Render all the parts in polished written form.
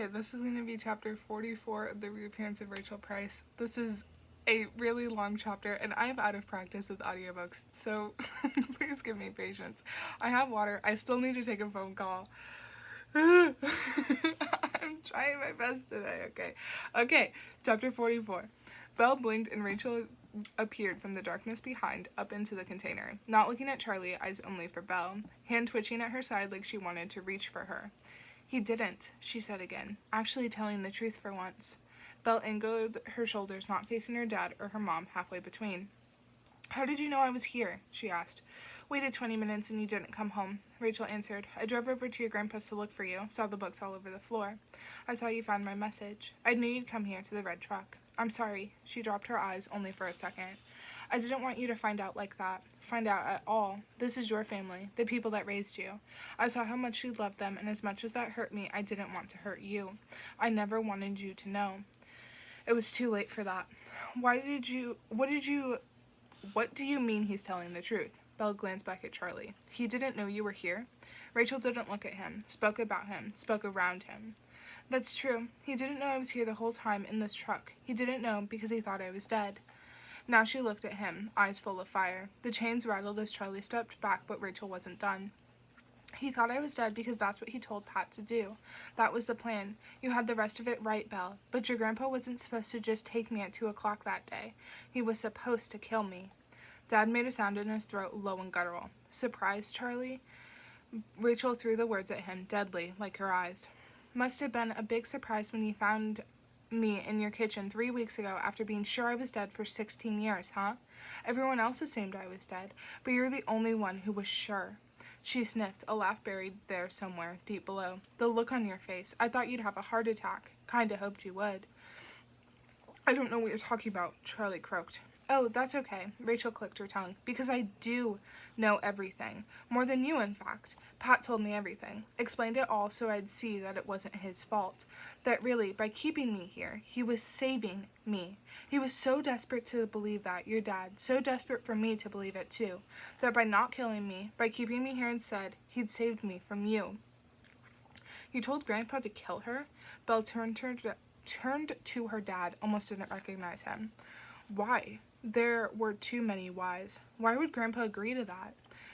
Okay, this is going to be chapter 44 of the Reappearance of Rachel Price. This is a really long chapter, and I am out of practice with audiobooks, so please give me patience. I have water. I still need to take a phone call. I'm trying my best today, okay? Okay, chapter 44. Belle blinked and Rachel appeared from the darkness behind, up into the container. Not looking at Charlie, eyes only for Belle, hand twitching at her side like she wanted to reach for her. He didn't, she said again, actually telling the truth for once. Belle angled her shoulders, not facing her dad or her mom, halfway between. How did you know I was here? She asked. Waited 20 minutes and you didn't come home, Rachel answered. I drove over to your grandpa's to look for you, saw the books all over the floor. I saw you found my message. I knew you'd come here to the red truck. I'm sorry. She dropped her eyes only for a second. I didn't want you to find out like that. Find out at all. This is your family, the people that raised you. I saw how much you loved them, and as much as that hurt me, I didn't want to hurt you. I never wanted you to know. It was too late for that. What do you mean he's telling the truth? Belle glanced back at Charlie. He didn't know you were here? Rachel didn't look at him, spoke about him, spoke around him. That's true. He didn't know I was here the whole time in this truck. He didn't know because he thought I was dead. Now she looked at him, eyes full of fire. The chains rattled as Charlie stepped back, but Rachel wasn't done. He thought I was dead because that's what he told Pat to do. That was the plan. You had the rest of it right, Belle. But your grandpa wasn't supposed to just take me at 2 o'clock that day. He was supposed to kill me. Dad made a sound in his throat, low and guttural. Surprise, Charlie? Rachel threw the words at him, deadly, like her eyes. Must have been a big surprise when you found me in your kitchen 3 weeks ago after being sure I was dead for 16 years, huh? Everyone else assumed I was dead, but you're the only one who was sure. She sniffed, a laugh buried there somewhere, deep below. The look on your face. I thought you'd have a heart attack. Kinda hoped you would. I don't know what you're talking about, Charlie croaked. Oh, that's okay, Rachel clicked her tongue, because I do know everything. More than you, in fact. Pat told me everything. Explained it all so I'd see that it wasn't his fault. That really, by keeping me here, he was saving me. He was so desperate to believe that, your dad, so desperate for me to believe it too, that by not killing me, by keeping me here instead, he'd saved me from you. You told Grandpa to kill her? Belle turned to her dad, almost didn't recognize him. Why? There were too many whys. Why would Grandpa agree to that?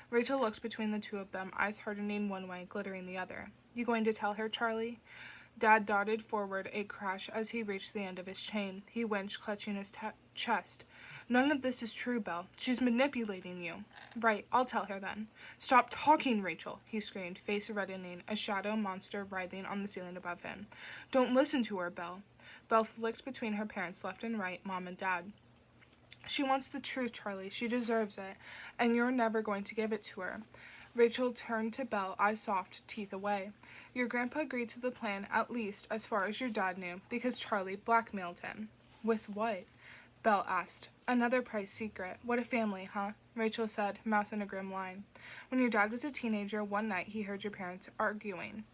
Rachel looked between the two of them, eyes hardening one way, glittering the other. You going to tell her, Charlie? Dad darted forward a crash as he reached the end of his chain. He winched, clutching his chest. None of this is true, Belle. She's manipulating you. Right, I'll tell her then. Stop talking, Rachel, he screamed, face reddening, a shadow monster writhing on the ceiling above him. Don't listen to her, Belle. Belle flicked between her parents, left and right, Mom and Dad. She wants the truth, Charlie. She deserves it, and you're never going to give it to her. Rachel turned to Belle, eyes soft, teeth away. Your grandpa agreed to the plan, at least as far as your dad knew, because Charlie blackmailed him. With what? Belle asked. Another Price secret. What a family, huh? Rachel said, mouth in a grim line. When your dad was a teenager, one night he heard your parents arguing.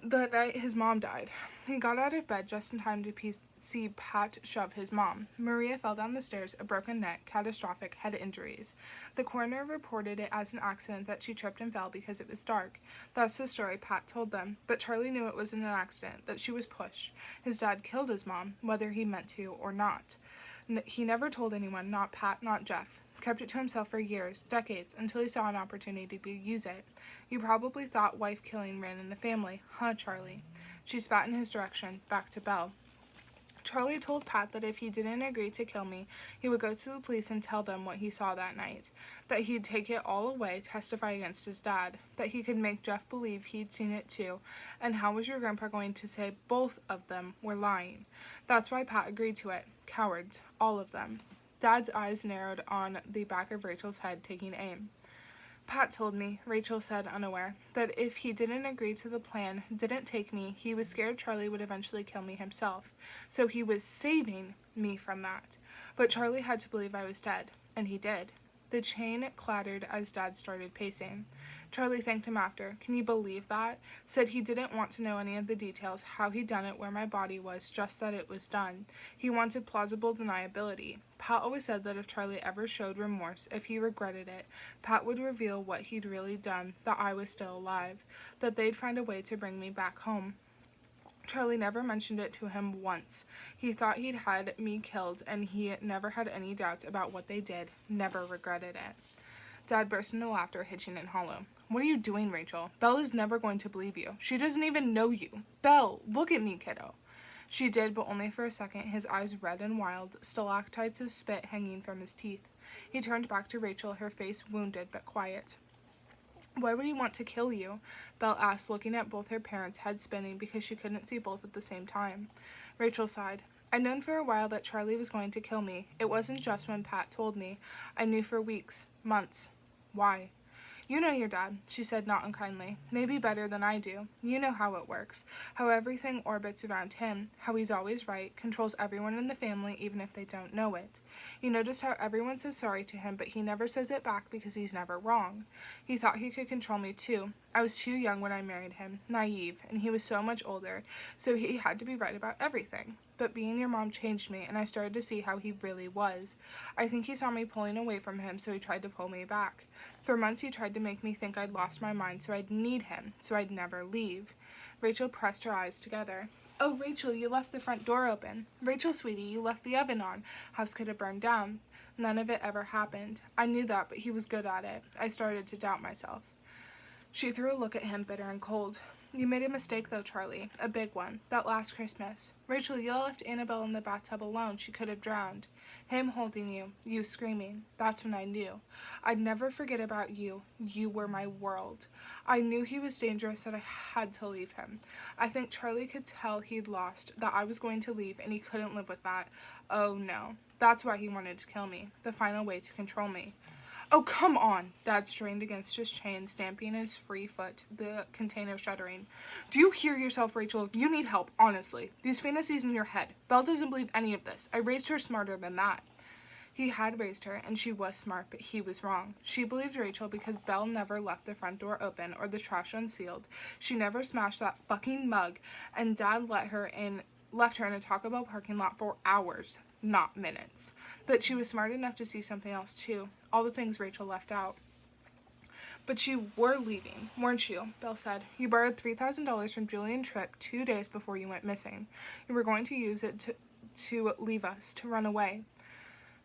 The night his mom died. He got out of bed just in time to see Pat shove his mom. Maria fell down the stairs, a broken neck, catastrophic head injuries. The coroner reported it as an accident that she tripped and fell because it was dark. That's the story Pat told them, but Charlie knew it wasn't an accident, that she was pushed. His dad killed his mom, whether he meant to or not. He never told anyone, not Pat, not Jeff. Kept it to himself for years, decades, until he saw an opportunity to use it. You probably thought wife-killing ran in the family, huh, Charlie? She spat in his direction, back to Belle. Charlie told Pat that if he didn't agree to kill me, he would go to the police and tell them what he saw that night. That he'd take it all away, testify against his dad. That he could make Jeff believe he'd seen it too. And how was your grandpa going to say both of them were lying? That's why Pat agreed to it. Cowards. All of them. Dad's eyes narrowed on the back of Rachel's head, taking aim. Pat told me, Rachel said, unaware, that if he didn't agree to the plan, didn't take me, he was scared Charlie would eventually kill me himself. So he was saving me from that. But Charlie had to believe I was dead, and he did. The chain clattered as Dad started pacing. Charlie thanked him after. Can you believe that? Said he didn't want to know any of the details, how he'd done it, where my body was, just that it was done. He wanted plausible deniability. Pat always said that if Charlie ever showed remorse, if he regretted it, Pat would reveal what he'd really done, that I was still alive, that they'd find a way to bring me back home. Charlie never mentioned it to him once. He thought he'd had me killed, and he never had any doubts about what they did, never regretted it. Dad burst into laughter, hitching and hollow. What are you doing, Rachel? Belle is never going to believe you. She doesn't even know you. Belle, look at me, kiddo. She did, but only for a second, his eyes red and wild, stalactites of spit hanging from his teeth. He turned back to Rachel, her face wounded but quiet. Why would he want to kill you? Belle asked, looking at both her parents, head spinning because she couldn't see both at the same time. Rachel sighed. I'd known for a while that Charlie was going to kill me. It wasn't just when Pat told me. I knew for weeks, months. Why? You know your dad, she said not unkindly. Maybe better than I do. You know how it works, how everything orbits around him, how he's always right, controls everyone in the family even if they don't know it. You notice how everyone says sorry to him, but he never says it back because he's never wrong. He thought he could control me too. I was too young when I married him, naive, and he was so much older, so he had to be right about everything. But being your mom changed me, and I started to see how he really was. I think he saw me pulling away from him, so he tried to pull me back. For months he tried to make me think I'd lost my mind, so I'd need him, so I'd never leave. Rachel pressed her eyes together. Oh, Rachel, you left the front door open. Rachel, sweetie, you left the oven on. House could have burned down. None of it ever happened. I knew that, but he was good at it. I started to doubt myself. She threw a look at him, bitter and cold. You made a mistake, though, Charlie. A big one. That last Christmas. Rachel, you left Annabelle in the bathtub alone. She could have drowned. Him holding you. You screaming. That's when I knew. I'd never forget about you. You were my world. I knew he was dangerous, that I had to leave him. I think Charlie could tell he'd lost, that I was going to leave, and he couldn't live with that. Oh, no. That's why he wanted to kill me. The final way to control me. Oh, come on! Dad strained against his chain, stamping his free foot, the container shuddering. Do you hear yourself, Rachel? You need help, honestly. These fantasies in your head. Belle doesn't believe any of this. I raised her smarter than that. He had raised her, and she was smart, but he was wrong. She believed Rachel because Belle never left the front door open or the trash unsealed. She never smashed that fucking mug, and Dad left her in a Taco Bell parking lot for hours, not minutes. But she was smart enough to see something else, too. All the things Rachel left out. But you were leaving, weren't you? Belle said. You borrowed $3,000 from Julian Tripp 2 days before you went missing. You were going to use it to leave us, to run away.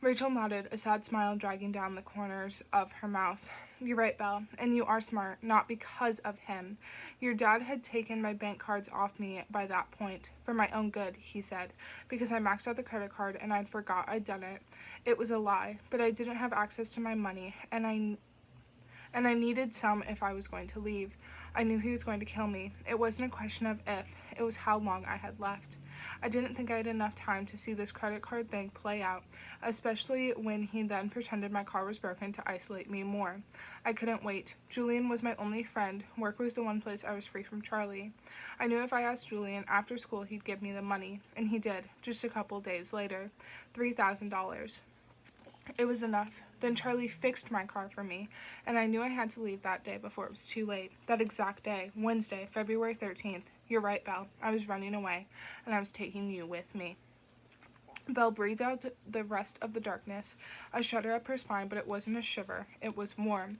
Rachel nodded, a sad smile dragging down the corners of her mouth. You're right, Belle, and you are smart, not because of him. Your dad had taken my bank cards off me by that point, for my own good, he said, because I maxed out the credit card and I'd forgot I'd done it. It was a lie, but I didn't have access to my money, and I needed some if I was going to leave. I knew he was going to kill me. It wasn't a question of if, it was how long I had left. I didn't think I had enough time to see this credit card thing play out, especially when he then pretended my car was broken to isolate me more. I couldn't wait. Julian was my only friend. Work was the one place I was free from Charlie. I knew if I asked Julian after school, he'd give me the money, and he did, just a couple days later. $3,000. It was enough. Then Charlie fixed my car for me, and I knew I had to leave that day before it was too late. That exact day, Wednesday, February 13th. You're right, Belle. I was running away, and I was taking you with me. Belle breathed out the rest of the darkness, a shudder up her spine, but it wasn't a shiver. It was warm.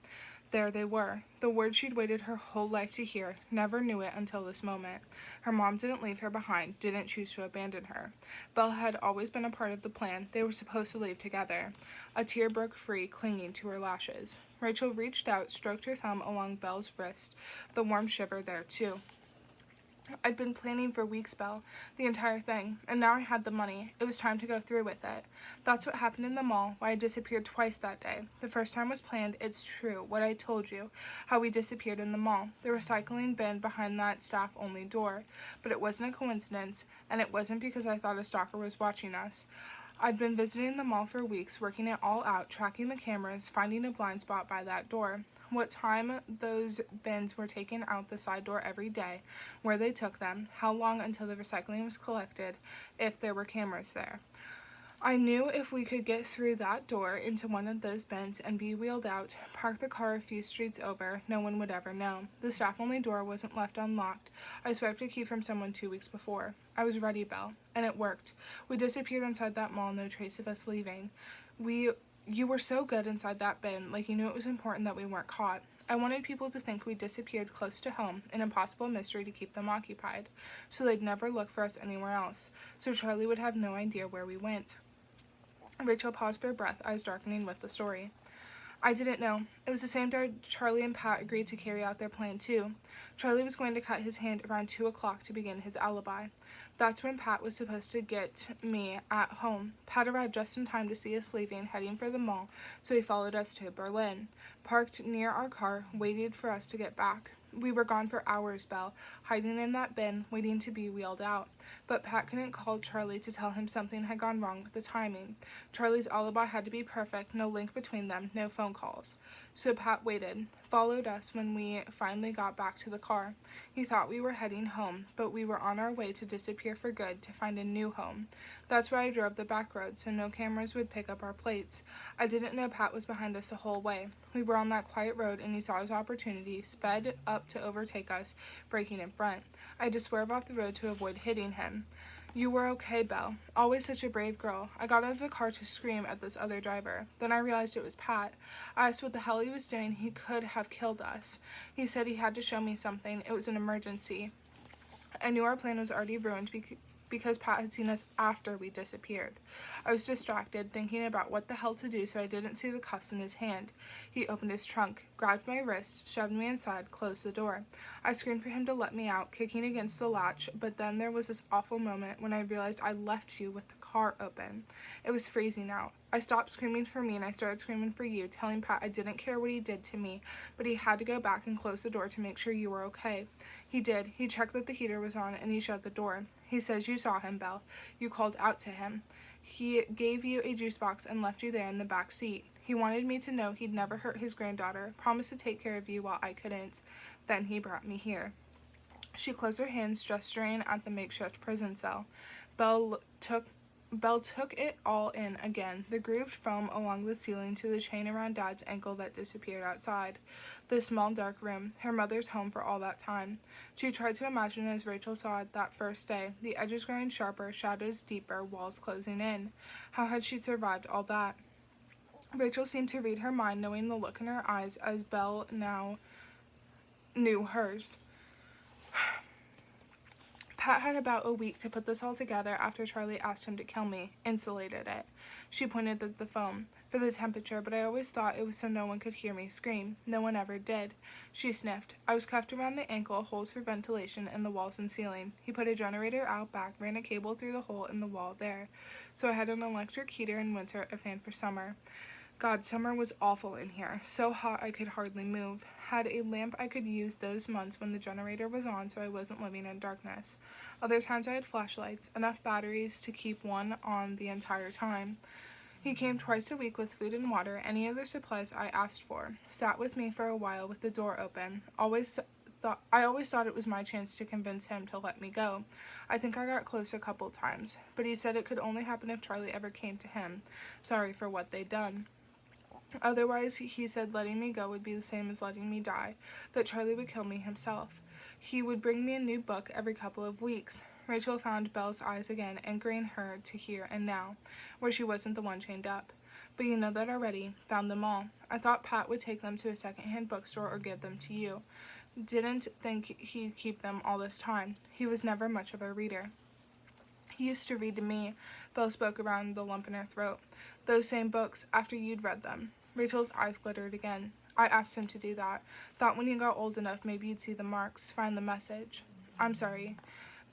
There they were, the words she'd waited her whole life to hear, never knew it until this moment. Her mom didn't leave her behind, didn't choose to abandon her. Belle had always been a part of the plan. They were supposed to leave together. A tear broke free, clinging to her lashes. Rachel reached out, stroked her thumb along Belle's wrist, the warm shiver there, too. I'd been planning for weeks, Belle, the entire thing, and now I had the money. It was time to go through with it. That's what happened in the mall, why I disappeared twice that day. The first time was planned, it's true, what I told you, how we disappeared in the mall, the recycling bin behind that staff-only door. But it wasn't a coincidence, and it wasn't because I thought a stalker was watching us. I'd been visiting the mall for weeks, working it all out, tracking the cameras, finding a blind spot by that door. What time those bins were taken out the side door every day, where they took them, how long until the recycling was collected, if there were cameras there. I knew if we could get through that door into one of those bins and be wheeled out, park the car a few streets over, no one would ever know. The staff-only door wasn't left unlocked. I swiped a key from someone 2 weeks before. I was ready, Belle, and it worked. We disappeared inside that mall, no trace of us leaving. You were so good inside that bin, like you knew it was important that we weren't caught. I wanted people to think we disappeared close to home, an impossible mystery to keep them occupied, so they'd never look for us anywhere else, so Charlie would have no idea where we went. Rachel paused for breath, eyes darkening with the story. I didn't know. It was the same day Charlie and Pat agreed to carry out their plan, too. Charlie was going to cut his hand around 2 o'clock to begin his alibi. That's when Pat was supposed to get me at home. Pat arrived just in time to see us leaving, heading for the mall, so he followed us to Berlin. Parked near our car, waited for us to get back. We were gone for hours, Belle, hiding in that bin, waiting to be wheeled out. But Pat couldn't call Charlie to tell him something had gone wrong with the timing. Charlie's alibi had to be perfect, no link between them, no phone calls. So Pat waited, followed us when we finally got back to the car. He thought we were heading home, but we were on our way to disappear for good to find a new home. That's why I drove the back road, so no cameras would pick up our plates. I didn't know Pat was behind us the whole way. We were on that quiet road, and he saw his opportunity, sped up to overtake us, braking in front. I had to swerve off the road to avoid hitting him. You were okay, Belle. Always such a brave girl. I got out of the car to scream at this other driver. Then I realized it was Pat. I asked what the hell he was doing. He could have killed us. He said he had to show me something. It was an emergency. I knew our plan was already ruined because Pat had seen us after we disappeared. I was distracted, thinking about what the hell to do, so I didn't see the cuffs in his hand. He opened his trunk, grabbed my wrist, shoved me inside, closed the door. I screamed for him to let me out, kicking against the latch, but then there was this awful moment when I realized I left you with the car open. It was freezing out. I stopped screaming for me and I started screaming for you, telling Pat I didn't care what he did to me, but he had to go back and close the door to make sure you were okay. He did. He checked that the heater was on and he shut the door. He says you saw him, Belle. You called out to him. He gave you a juice box and left you there in the back seat. He wanted me to know he'd never hurt his granddaughter, promised to take care of you while I couldn't. Then he brought me here. She closed her hands, gesturing at the makeshift prison cell. Belle took it all in again, the grooved foam along the ceiling to the chain around Dad's ankle that disappeared outside. The small dark room, her mother's home for all that time. She tried to imagine as Rachel saw it that first day, the edges growing sharper, shadows deeper, walls closing in. How had she survived all that? Rachel seemed to read her mind, knowing the look in her eyes as Belle now knew hers. Pat had about a week to put this all together after Charlie asked him to kill me, insulated it. She pointed at the phone, for the temperature, but I always thought it was so no one could hear me scream. No one ever did. She sniffed. I was cuffed around the ankle, holes for ventilation in the walls and ceiling. He put a generator out back, ran a cable through the hole in the wall there. So I had an electric heater in winter, a fan for summer. God, summer was awful in here. So hot I could hardly move. Had a lamp I could use those months when the generator was on, so I wasn't living in darkness. Other times I had flashlights, enough batteries to keep one on the entire time. He came twice a week with food and water, any other supplies I asked for. Sat with me for a while with the door open. I always thought it was my chance to convince him to let me go. I think I got close a couple times, but he said it could only happen if Charlie ever came to him. Sorry for what they'd done. Otherwise, he said letting me go would be the same as letting me die, that Charlie would kill me himself. He would bring me a new book every couple of weeks. Rachel found Belle's eyes again, anchoring her to here and now, where she wasn't the one chained up. But you know that already. Found them all. I thought Pat would take them to a second-hand bookstore or give them to you. Didn't think he'd keep them all this time. He was never much of a reader. He used to read to me. Belle spoke around the lump in her throat. Those same books, after you'd read them. Rachel's eyes glittered again. I asked him to do that. Thought when you got old enough, maybe you'd see the marks, find the message. I'm sorry.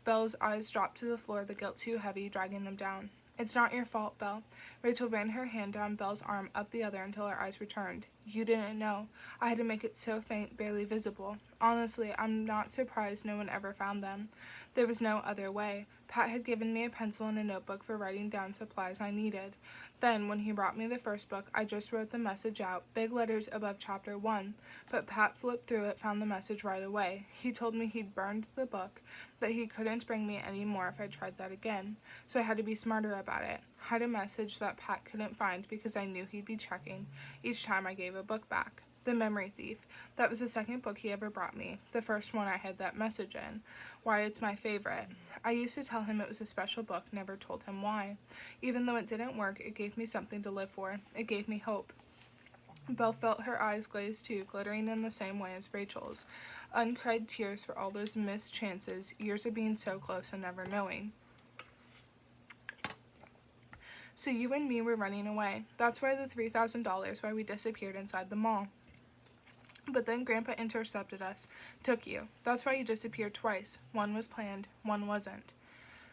Belle's eyes dropped to the floor, the guilt too heavy, dragging them down. It's not your fault, Belle. Rachel ran her hand down Belle's arm, up the other until her eyes returned. You didn't know. I had to make it so faint, barely visible. Honestly, I'm not surprised no one ever found them. There was no other way. Pat had given me a pencil and a notebook for writing down supplies I needed. Then, when he brought me the first book, I just wrote the message out, big letters above chapter 1. But Pat flipped through it, found the message right away. He told me he'd burned the book, that he couldn't bring me any more if I tried that again. So I had to be smarter about it. Hide a message that Pat couldn't find because I knew he'd be checking each time I gave a book back. The Memory Thief. That was the second book he ever brought me. The first one I had that message in. Why it's my favorite. I used to tell him it was a special book, never told him why. Even though it didn't work, it gave me something to live for. It gave me hope. Belle felt her eyes glaze too, glittering in the same way as Rachel's. Uncried tears for all those missed chances, years of being so close and never knowing. So you and me were running away. That's why the $3,000, why we disappeared inside the mall. But then Grandpa intercepted us, took you. That's why you disappeared twice. One was planned, one wasn't.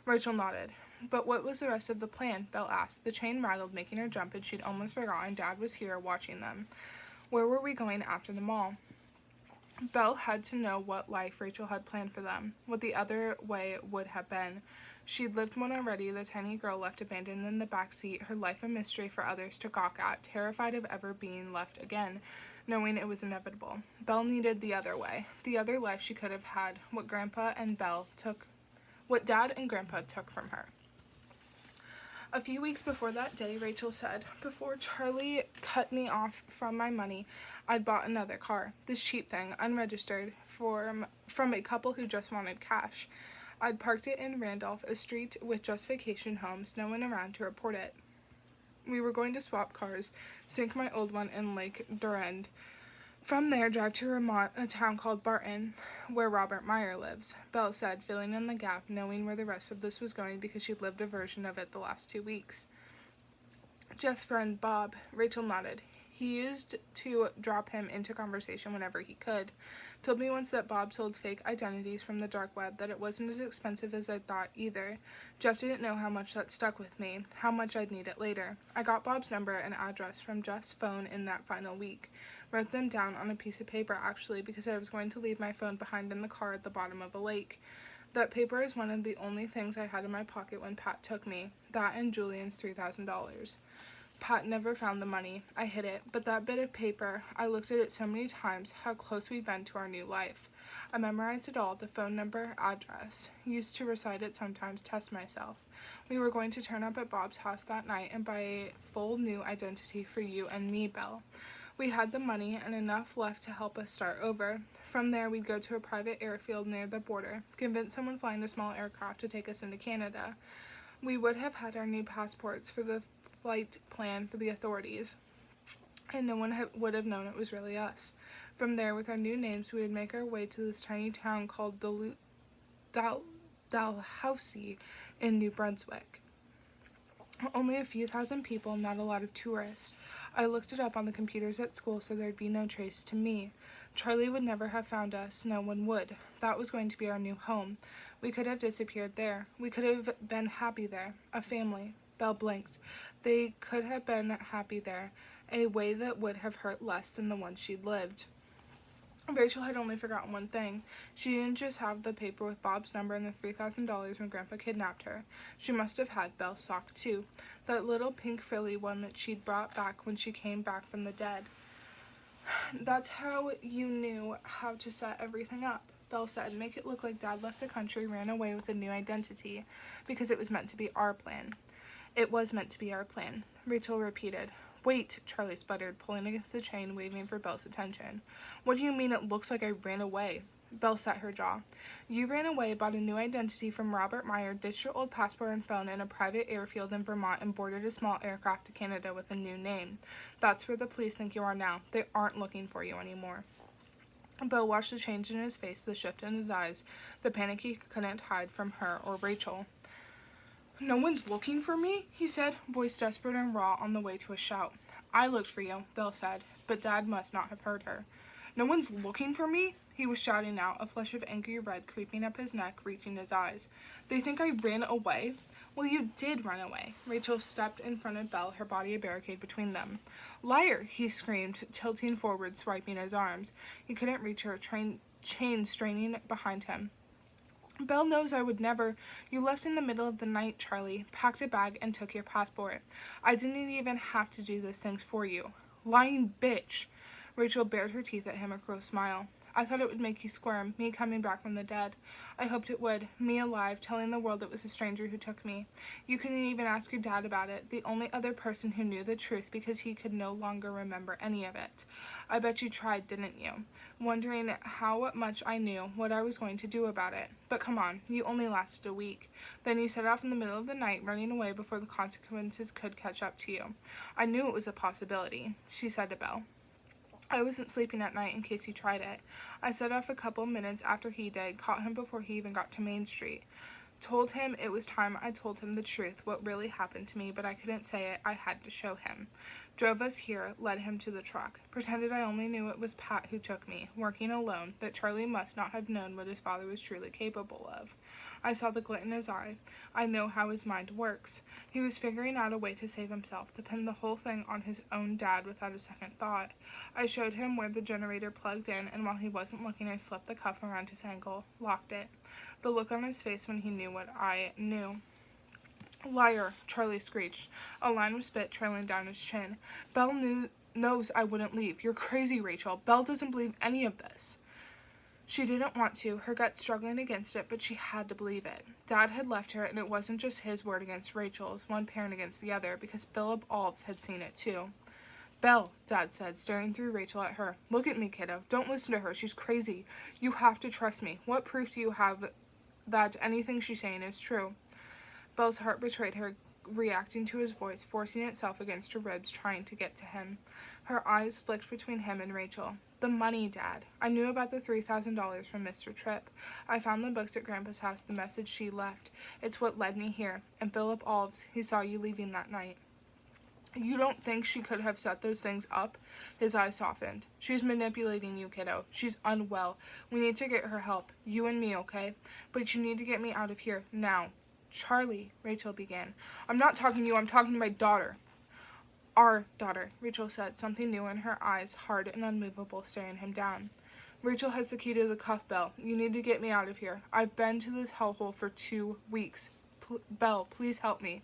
Rachel nodded. But what was the rest of the plan? Belle asked. The chain rattled, making her jump, and she'd almost forgotten Dad was here watching them. Where were we going after the mall? Belle had to know what life Rachel had planned for them, what the other way would have been. She'd lived one already, the tiny girl left abandoned in the back seat, her life a mystery for others to gawk at, terrified of ever being left again, knowing it was inevitable. Belle needed the other way, the other life she could have had, what Dad and Grandpa took from her. A few weeks before that day, Rachel said, before Charlie cut me off from my money, I'd bought another car, this cheap thing, unregistered, from a couple who just wanted cash. I'd parked it in Randolph, a street with just vacation homes, no one around to report it. We were going to swap cars, sink my old one in Lake Durand. From there, drive to Vermont, a town called Barton, where Robert Meyer lives, Belle said, filling in the gap, knowing where the rest of this was going because she'd lived a version of it the last 2 weeks. Jeff's friend, Bob, Rachel nodded. He used to drop him into conversation whenever he could. Told me once that Bob sold fake identities from the dark web, that it wasn't as expensive as I'd thought either. Jeff didn't know how much that stuck with me, how much I'd need it later. I got Bob's number and address from Jeff's phone in that final week. Wrote them down on a piece of paper, actually, because I was going to leave my phone behind in the car at the bottom of a lake. That paper is one of the only things I had in my pocket when Pat took me. That and Julian's $3,000. Pat never found the money. I hid it, but that bit of paper, I looked at it so many times, how close we'd been to our new life. I memorized it all, the phone number, address. Used to recite it sometimes, test myself. We were going to turn up at Bob's house that night and buy a full new identity for you and me, Belle. We had the money and enough left to help us start over. From there, we'd go to a private airfield near the border, convince someone flying a small aircraft to take us into Canada. We would have had our new passports for the flight plan for the authorities, and no one would have known it was really us. From there, with our new names, we would make our way to this tiny town called Dalhousie in New Brunswick. Only a few thousand people, not a lot of tourists. I looked it up on the computers at school so there'd be no trace to me. Charlie would never have found us, no one would. That was going to be our new home. We could have disappeared there. We could have been happy there. A family. Belle blinked. They could have been happy there, a way that would have hurt less than the one she'd lived. Rachel had only forgotten one thing. She didn't just have the paper with Bob's number and the $3,000 when Grandpa kidnapped her. She must have had Belle's sock, too. That little pink frilly one that she'd brought back when she came back from the dead. That's how you knew how to set everything up, Belle said. Make it look like Dad left the country, ran away with a new identity, because it was meant to be our plan. It was meant to be our plan, Rachel repeated. Wait, Charlie sputtered, pulling against the chain, waving for Belle's attention. What do you mean it looks like I ran away? Belle set her jaw. You ran away, bought a new identity from Robert Meyer, ditched your old passport and phone in a private airfield in Vermont, and boarded a small aircraft to Canada with a new name. That's where the police think you are now. They aren't looking for you anymore. Belle watched the change in his face, the shift in his eyes, the panic he couldn't hide from her or Rachel. No one's looking for me, he said, voice desperate and raw on the way to a shout. I looked for you, Belle said, but Dad must not have heard her. No one's looking for me? He was shouting out, a flush of angry red creeping up his neck, reaching his eyes. They think I ran away? Well, you did run away. Rachel stepped in front of Belle, her body a barricade between them. Liar, he screamed, tilting forward, swiping his arms. He couldn't reach her, chain straining behind him. Belle knows I would never. You left in the middle of the night, Charlie, packed a bag and took your passport. I didn't even have to do those things for you. Lying bitch. Rachel bared her teeth at him, a cruel smile. I thought it would make you squirm, me coming back from the dead. I hoped it would. Me alive, telling the world it was a stranger who took me. You couldn't even ask your dad about it, the only other person who knew the truth because he could no longer remember any of it. I bet you tried, didn't you? Wondering how much I knew, what I was going to do about it. But come on, you only lasted a week. Then you set off in the middle of the night, running away before the consequences could catch up to you. I knew it was a possibility, she said to Belle. I wasn't sleeping at night in case he tried it. I set off a couple minutes after he did, caught him before he even got to Main Street. Told him it was time I told him the truth, what really happened to me, but I couldn't say it. I had to show him. Drove us here, led him to the truck. Pretended I only knew it was Pat who took me, working alone, that Charlie must not have known what his father was truly capable of. I saw the glint in his eye. I know how his mind works. He was figuring out a way to save himself, to pin the whole thing on his own dad without a second thought. I showed him where the generator plugged in, and while he wasn't looking, I slipped the cuff around his ankle, locked it. The look on his face when he knew what I knew. Liar, Charlie screeched. A line of spit trailing down his chin. Belle knows I wouldn't leave. You're crazy, Rachel. Belle doesn't believe any of this. She didn't want to, her gut struggling against it, but she had to believe it. Dad had left her, and it wasn't just his word against Rachel's, one parent against the other, because Philip Alves had seen it too. Belle, Dad said, staring through Rachel at her. Look at me, kiddo. Don't listen to her. She's crazy. You have to trust me. What proof do you have that anything she's saying is true? Belle's heart betrayed her, reacting to his voice, forcing itself against her ribs, trying to get to him. Her eyes flicked between him and Rachel. The money, Dad. I knew about the $3,000 from Mr. Tripp. I found the books at Grandpa's house, the message she left. It's what led me here. And Philip Alves, he saw you leaving that night. You don't think she could have set those things up? His eyes softened. She's manipulating you, kiddo. She's unwell. We need to get her help. You and me, okay? But you need to get me out of here, now. Charlie, Rachel began. I'm not talking to you. I'm talking to my daughter. Our daughter, Rachel said, something new in her eyes, hard and unmovable, staring him down. Rachel has the key to the cuff, Belle. You need to get me out of here. I've been to this hellhole for 2 weeks. Belle, please help me.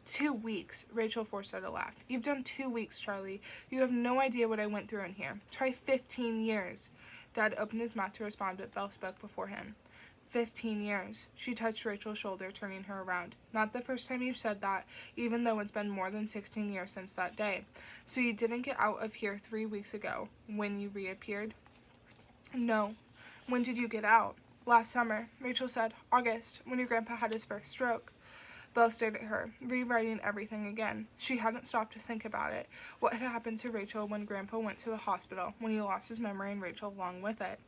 2 weeks, Rachel forced out a laugh. You've done 2 weeks, Charlie. You have no idea what I went through in here. Try 15 years. Dad opened his mouth to respond, but Belle spoke before him. 15 years. She touched Rachel's shoulder, turning her around. Not the first time you've said that, even though it's been more than 16 years since that day. So you didn't get out of here 3 weeks ago, when you reappeared? No. When did you get out? Last summer, Rachel said. August, when your grandpa had his first stroke. Belle stared at her, rewriting everything again. She hadn't stopped to think about it. What had happened to Rachel when Grandpa went to the hospital, when he lost his memory and Rachel along with it?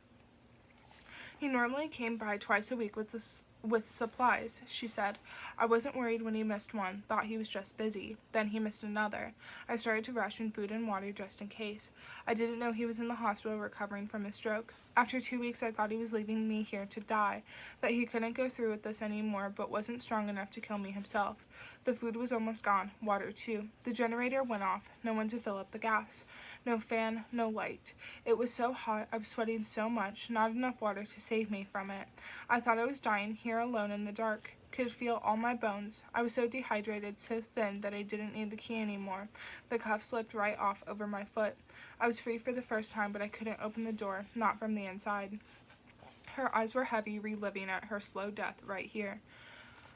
He normally came by twice a week with supplies, she said. I wasn't worried when he missed one, thought he was just busy. Then he missed another. I started to ration food and water just in case. I didn't know he was in the hospital recovering from a stroke. After 2 weeks, I thought he was leaving me here to die, that he couldn't go through with this anymore, but wasn't strong enough to kill me himself. The food was almost gone, water too. The generator went off, no one to fill up the gas. No fan, no light. It was so hot, I was sweating so much, not enough water to save me from it. I thought I was dying here alone in the dark. Could feel all my bones. I was so dehydrated, so thin that I didn't need the key anymore. The cuff slipped right off over my foot. I was free for the first time, but I couldn't open the door, not from the inside. Her eyes were heavy, reliving at her slow death right here.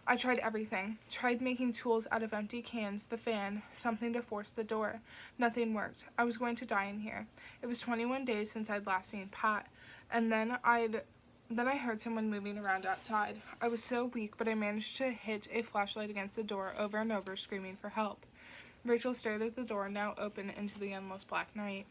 I tried everything. Tried making tools out of empty cans, the fan, something to force the door. Nothing worked. I was going to die in here. It was 21 days since I'd last seen Pat, and then I heard someone moving around outside. I was so weak, but I managed to hit a flashlight against the door over and over, screaming for help. Rachel stared at the door, now open into the endless black night.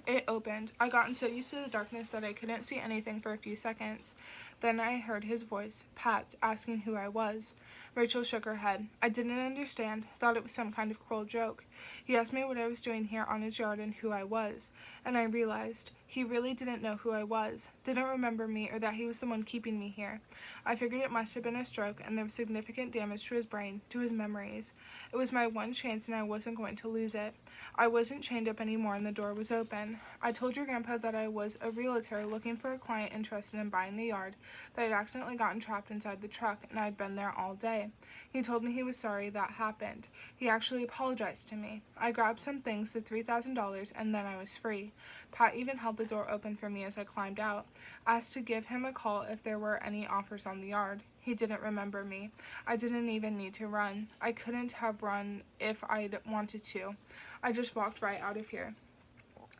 It opened. I gotten so used to the darkness that I couldn't see anything for a few seconds. Then I heard his voice, Pat's, asking who I was. Rachel shook her head. I didn't understand, thought it was some kind of cruel joke. He asked me what I was doing here on his yard and who I was, and I realized he really didn't know who I was, didn't remember me, or that he was the one keeping me here. I figured it must have been a stroke, and there was significant damage to his brain, to his memories. It was my one chance, and I wasn't going to lose it. I wasn't chained up anymore, and the door was open. I told your grandpa that I was a realtor looking for a client interested in buying the yard, that I'd accidentally gotten trapped inside the truck, and I'd been there all day. He told me he was sorry that happened. He actually apologized to me. I grabbed some things, the $3,000, and then I was free. Pat even held the door open for me as I climbed out, asked to give him a call if there were any offers on the yard. He didn't remember me. I didn't even need to run. I couldn't have run if I'd wanted to. I just walked right out of here.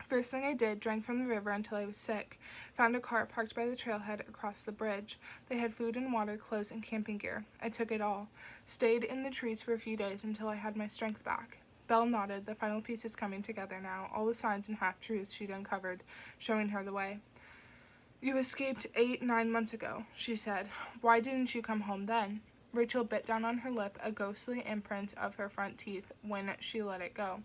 First thing I did, drank from the river until I was sick. Found a car parked by the trailhead across the bridge. They had food and water, clothes, and camping gear. I took it all. Stayed in the trees for a few days until I had my strength back. Belle nodded, the final pieces coming together now, all the signs and half-truths she'd uncovered, showing her the way. You escaped 8-9 months ago, she said. Why didn't you come home then? Rachel bit down on her lip, a ghostly imprint of her front teeth, when she let it go.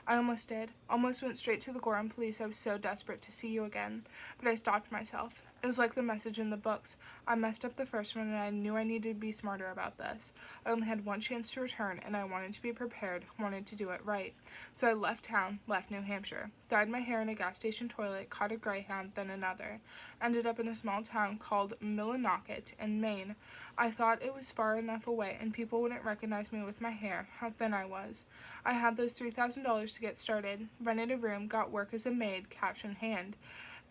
I almost did. Almost went straight to the Gorham police. I was so desperate to see you again. But I stopped myself. It was like the message in the books. I messed up the first one, and I knew I needed to be smarter about this. I only had one chance to return, and I wanted to be prepared, wanted to do it right. So I left town, left New Hampshire, dyed my hair in a gas station toilet, caught a Greyhound, then another. Ended up in a small town called Millinocket in Maine. I thought it was far enough away, and people wouldn't recognize me with my hair, how thin I was. I had those $3,000 to get started, rented a room, got work as a maid, cash in hand,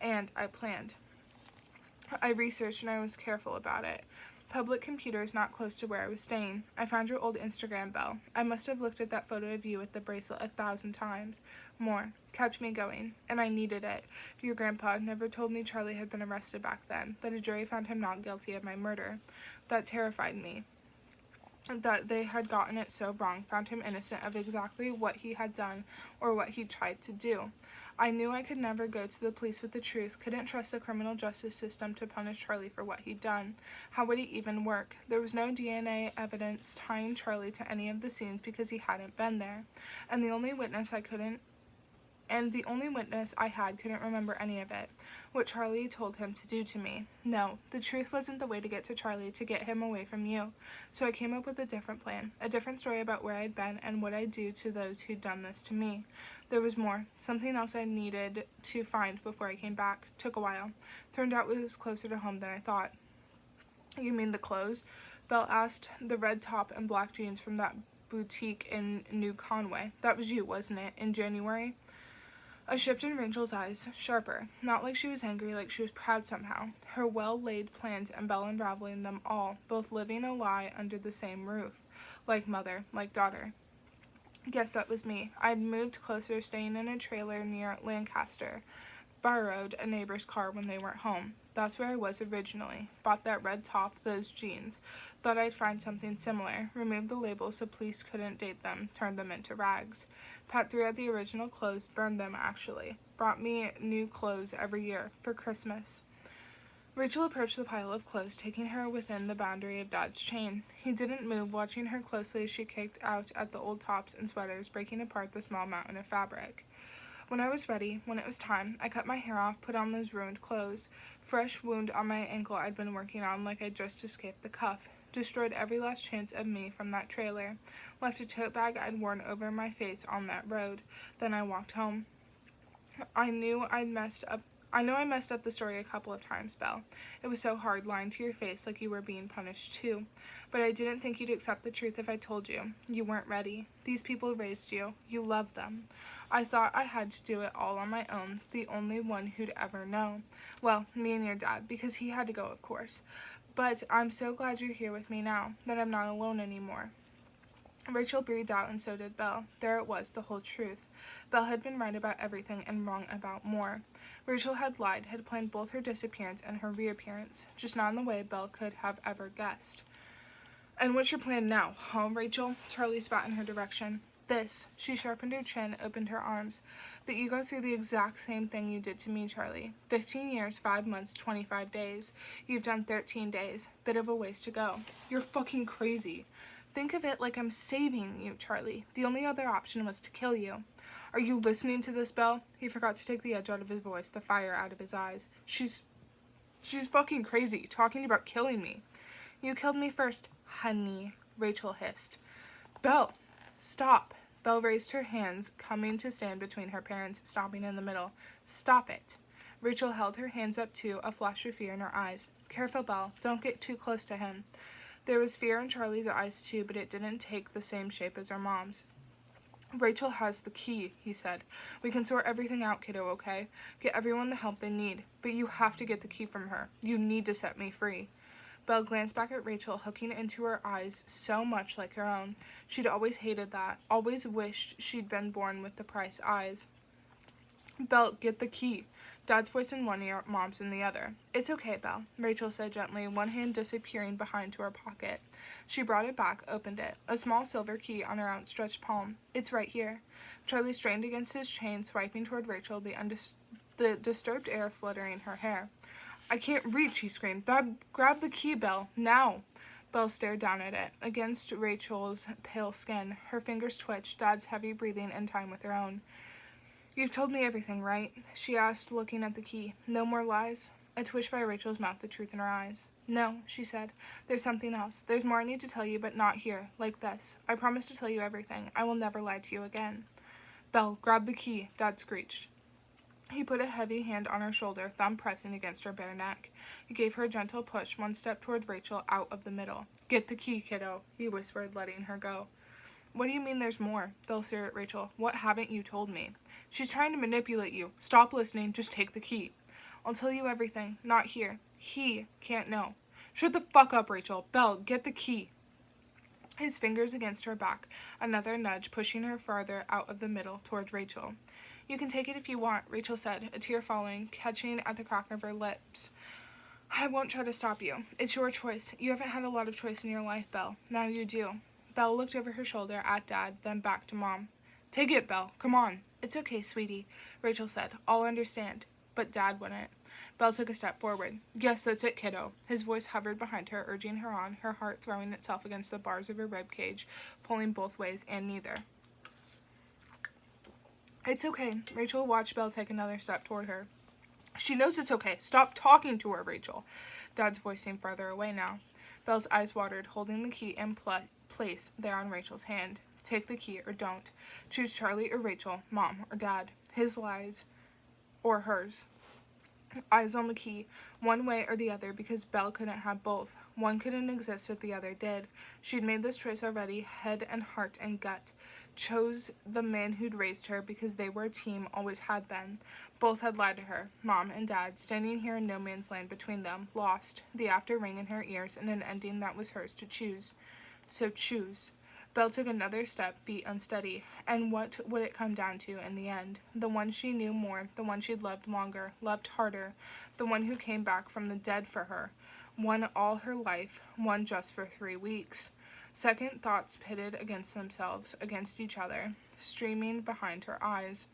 and I planned. I researched and I was careful about it. Public computers not close to where I was staying. I found your old Instagram, Belle. I must have looked at that photo of you with the bracelet 1,000 times. More. Kept me going. And I needed it. Your grandpa never told me Charlie had been arrested back then, that a jury found him not guilty of my murder. That terrified me. That they had gotten it so wrong, found him innocent of exactly what he had done or what he tried to do. I knew I could never go to the police with the truth, couldn't trust the criminal justice system to punish Charlie for what he'd done. How would it even work? There was no DNA evidence tying Charlie to any of the scenes because he hadn't been there, and the only witness I had couldn't remember any of it, what Charlie told him to do to me. No, the truth wasn't the way to get to Charlie, to get him away from you. So I came up with a different plan, a different story about where I'd been and what I'd do to those who'd done this to me. There was more, something else I needed to find before I came back. Took a while. Turned out it was closer to home than I thought. You mean the clothes? Belle asked. The red top and black jeans from that boutique in New Conway. That was you, wasn't it, in January? A shift in Rachel's eyes, sharper, not like she was angry, like she was proud somehow. Her well-laid plans and Belle unraveling them all, both living a lie under the same roof, like mother, like daughter. Guess that was me. I'd moved closer, staying in a trailer near Lancaster. Borrowed a neighbor's car when they weren't home. That's where I was originally. Bought that red top, those jeans. Thought I'd find something similar. Removed the labels so police couldn't date them. Turned them into rags. Pat threw out the original clothes. Burned them, actually. Brought me new clothes every year. For Christmas. Rachel approached the pile of clothes, taking her within the boundary of Dad's chain. He didn't move, watching her closely as she kicked out at the old tops and sweaters, breaking apart the small mountain of fabric. When I was ready, when it was time, I cut my hair off, put on those ruined clothes. Fresh wound on my ankle I'd been working on like I'd just escaped the cuff. Destroyed every last chance of me from that trailer. Left a tote bag I'd worn over my face on that road. Then I walked home. I know I messed up the story a couple of times, Belle. It was so hard lying to your face like you were being punished too. But I didn't think you'd accept the truth if I told you. You weren't ready. These people raised you. You loved them. I thought I had to do it all on my own, the only one who'd ever know. Well, me and your dad, because he had to go, of course. But I'm so glad you're here with me now, that I'm not alone anymore. Rachel breathed out, and so did Belle. There it was, the whole truth. Belle had been right about everything and wrong about more. Rachel had lied, had planned both her disappearance and her reappearance, just not in the way Belle could have ever guessed. And what's your plan now, huh, Rachel? Charlie spat in her direction. This. She sharpened her chin, opened her arms. That you go through the exact same thing you did to me, Charlie. 15 years, 5 months, 25 days. You've done 13 days. Bit of a ways to go. You're fucking crazy. Think of it like I'm saving you, Charlie. The only other option was to kill you. Are you listening to this, Belle? He forgot to take the edge out of his voice, the fire out of his eyes. She's fucking crazy, talking about killing me. You killed me first, honey, Rachel hissed. Belle, stop. Belle raised her hands, coming to stand between her parents, stopping in the middle. Stop it. Rachel held her hands up too, a flash of fear in her eyes. Careful, Belle. Don't get too close to him. There was fear in Charlie's eyes too, but it didn't take the same shape as her mom's. Rachel has the key, he said. We can sort everything out, kiddo, okay? Get everyone the help they need. But you have to get the key from her. You need to set me free. Belle glanced back at Rachel, hooking into her eyes so much like her own. She'd always hated that, always wished she'd been born with the Price eyes. Belle, get the key. Dad's voice in one ear, Mom's in the other. It's okay, Belle, Rachel said gently, one hand disappearing behind to her pocket. She brought it back, opened it. A small silver key on her outstretched palm. It's right here. Charlie strained against his chain, swiping toward Rachel, the disturbed air fluttering her hair. I can't reach, he screamed. Grab the key, Belle, now. Belle stared down at it. Against Rachel's pale skin, her fingers twitched, Dad's heavy breathing in time with her own. You've told me everything, right? She asked, looking at the key. No more lies? A twitch by Rachel's mouth, the truth in her eyes. No, she said. There's something else. There's more I need to tell you, but not here, like this. I promise to tell you everything. I will never lie to you again. Belle, grab the key, Dad screeched. He put a heavy hand on her shoulder, thumb pressing against her bare neck. He gave her a gentle push, one step toward Rachel, out of the middle. Get the key, kiddo, he whispered, letting her go. What do you mean there's more? Belle stared at Rachel. What haven't you told me? She's trying to manipulate you. Stop listening. Just take the key. I'll tell you everything. Not here. He can't know. Shut the fuck up, Rachel. Belle, get the key. His fingers against her back. Another nudge, pushing her farther out of the middle, toward Rachel. You can take it if you want, Rachel said, a tear falling, catching at the crack of her lips. I won't try to stop you. It's your choice. You haven't had a lot of choice in your life, Belle. Now you do. Belle looked over her shoulder at Dad, then back to Mom. Take it, Belle. Come on. It's okay, sweetie, Rachel said. I'll understand. But Dad wouldn't. Belle took a step forward. Yes, that's it, kiddo. His voice hovered behind her, urging her on, her heart throwing itself against the bars of her rib cage, pulling both ways and neither. It's okay. Rachel watched Belle take another step toward her. She knows it's okay. Stop talking to her, Rachel. Dad's voice seemed farther away now. Belle's eyes watered, holding the key in place there on Rachel's hand. Take the key or don't. Choose Charlie or Rachel, Mom or Dad. His lies or hers. Eyes on the key, one way or the other, because Belle couldn't have both. One couldn't exist if the other did. She'd made this choice already, head and heart and gut. Chose the man who'd raised her because they were a team, always had been. Both had lied to her, Mom and Dad, standing here in no man's land between them, lost, the after ring in her ears, and an ending that was hers to choose. So choose. Belle took another step, feet unsteady. And what would it come down to in the end? The one she knew more, the one she'd loved longer, loved harder, the one who came back from the dead for her. One all her life, one just for 3 weeks. Second thoughts pitted against themselves, against each other, streaming behind her eyes.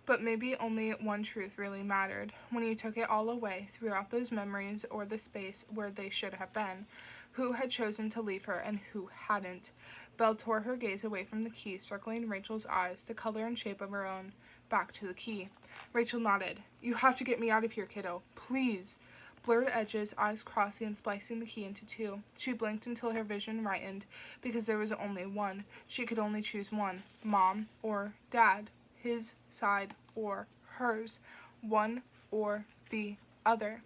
But maybe only one truth really mattered. When you took it all away, throughout those memories or the space where they should have been, who had chosen to leave her and who hadn't? Belle tore her gaze away from the key, circling Rachel's eyes, the color and shape of her own, back to the key. Rachel nodded. You have to get me out of here, kiddo. Please. Blurred edges, eyes crossing and splicing the key into two. She blinked until her vision brightened, because there was only one. She could only choose one. Mom or Dad. His side or hers. One or the other.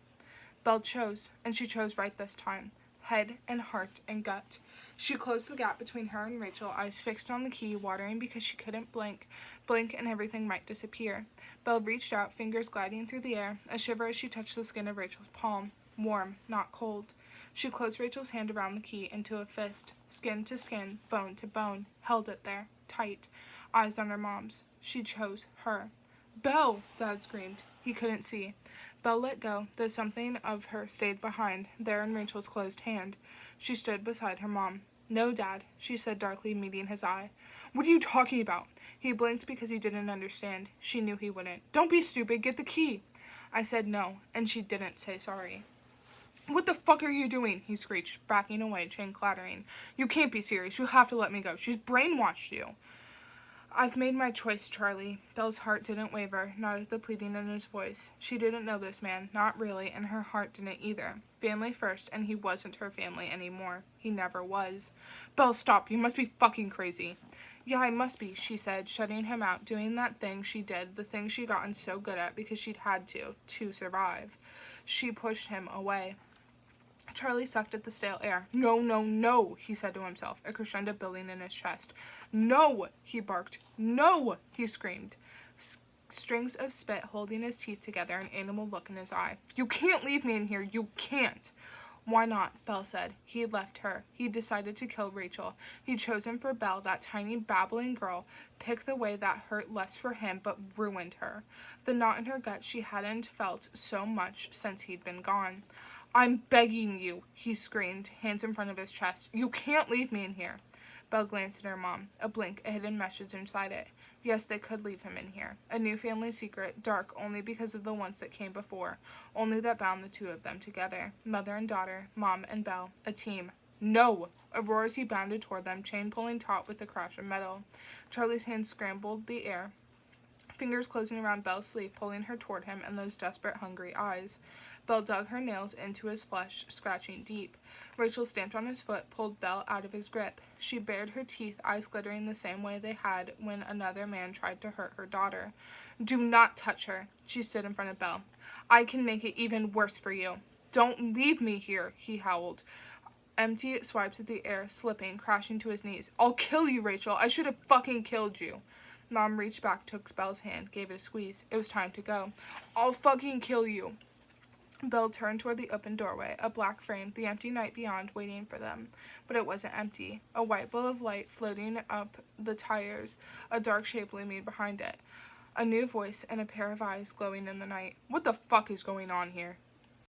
Belle chose, and she chose right this time. Head and heart and gut. She closed the gap between her and Rachel, eyes fixed on the key, watering because she couldn't blink. Blink and everything might disappear. Belle reached out, fingers gliding through the air, a shiver as she touched the skin of Rachel's palm. Warm, not cold. She closed Rachel's hand around the key into a fist, skin to skin, bone to bone, held it there, tight. Eyes on her Mom's. She chose her. Belle! Dad screamed. He couldn't see. Belle let go, though something of her stayed behind, there in Rachel's closed hand. She stood beside her Mom. No, Dad, she said darkly, meeting his eye. What are you talking about? He blinked because he didn't understand. She knew he wouldn't. Don't be stupid, get the key. I said no, and she didn't say sorry. What the fuck are you doing? He screeched, backing away, chain clattering. You can't be serious. You have to let me go. She's brainwashed you. I've made my choice, Charlie. Belle's heart didn't waver, not at the pleading in his voice. She didn't know this man, not really, and her heart didn't either. Family first, and he wasn't her family anymore. He never was. Belle, stop. You must be fucking crazy. Yeah, I must be, she said, shutting him out, doing that thing she did, the thing she'd gotten so good at because she'd had to survive. She pushed him away. Charlie sucked at the stale air. No, no, no, he said to himself, a crescendo building in his chest. No, he barked. No, he screamed. Strings of spit holding his teeth together, an animal look in his eye. You can't leave me in here. You can't. Why not? Belle said. He had left her. He decided to kill Rachel. He'd chosen for Belle, that tiny babbling girl, pick the way that hurt less for him but ruined her. The knot in her gut she hadn't felt so much since he'd been gone. I'm begging you, he screamed, hands in front of his chest. You can't leave me in here. Belle glanced at her mom. A blink, a hidden message inside it. Yes, they could leave him in here. A new family secret, dark only because of the ones that came before, only that bound the two of them together. Mother and daughter, Mom and Belle, a team. No! A roar as he bounded toward them, chain pulling taut with the crash of metal. Charlie's hands scrambled the air, fingers closing around Belle's sleeve, pulling her toward him and those desperate, hungry eyes. Belle dug her nails into his flesh, scratching deep. Rachel stamped on his foot, pulled Belle out of his grip. She bared her teeth, eyes glittering the same way they had when another man tried to hurt her daughter. Do not touch her. She stood in front of Belle. I can make it even worse for you. Don't leave me here, he howled. Empty swipes at the air, slipping, crashing to his knees. I'll kill you, Rachel. I should have fucking killed you. Mom reached back, took Belle's hand, gave it a squeeze. It was time to go. I'll fucking kill you. Belle turned toward the open doorway, a black frame, the empty night beyond waiting for them. But it wasn't empty. A white ball of light floating up the tires, a dark shape looming behind it. A new voice and a pair of eyes glowing in the night. What the fuck is going on here?